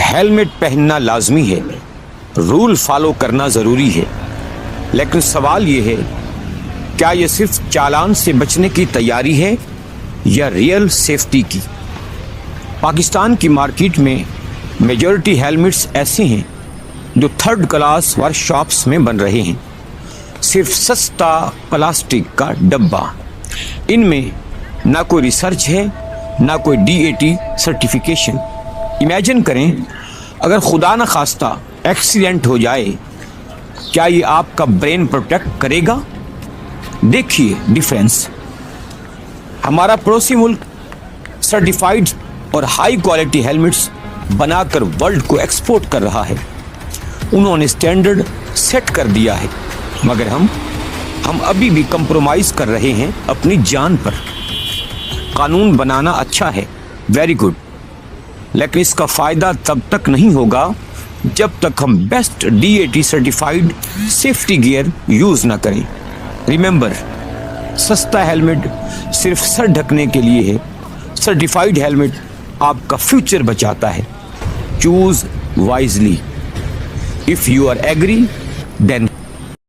Helmet पहनना लाजमी है, रूल फॉलो करना ज़रूरी है, लेकिन सवाल ये है क्या ये सिर्फ चालान से बचने की तैयारी है या रियल सेफ्टी की। पाकिस्तान की मार्केट में मेजॉरिटी हेलमेट्स ऐसे हैं जो थर्ड क्लास वर्कशॉप्स में बन रहे हैं, सिर्फ सस्ता प्लास्टिक का डब्बा। इनमें ना कोई रिसर्च है ना कोई DAT सर्टिफिकेशन। इमेजिन करें अगर खुदा न खास्ता एक्सीडेंट हो जाए, क्या ये आपका ब्रेन प्रोटेक्ट करेगा? देखिए डिफरेंस। हमारा पड़ोसी मुल्क सर्टिफाइड और हाई क्वालिटी हेलमेट्स बनाकर वर्ल्ड को एक्सपोर्ट कर रहा है। उन्होंने स्टैंडर्ड सेट कर दिया है, मगर हम अभी भी कंप्रोमाइज़ कर रहे हैं अपनी जान पर। कानून बनाना अच्छा है, वेरी गुड, लेकिन इसका फ़ायदा तब तक नहीं होगा जब तक हम best DAT certified safety gear use ना करें। रिमेंबर, सस्ता हेलमेट सिर्फ सर ढकने के लिए है, सर्टिफाइड हेलमेट आपका फ्यूचर बचाता है। Choose wisely. If you are agree then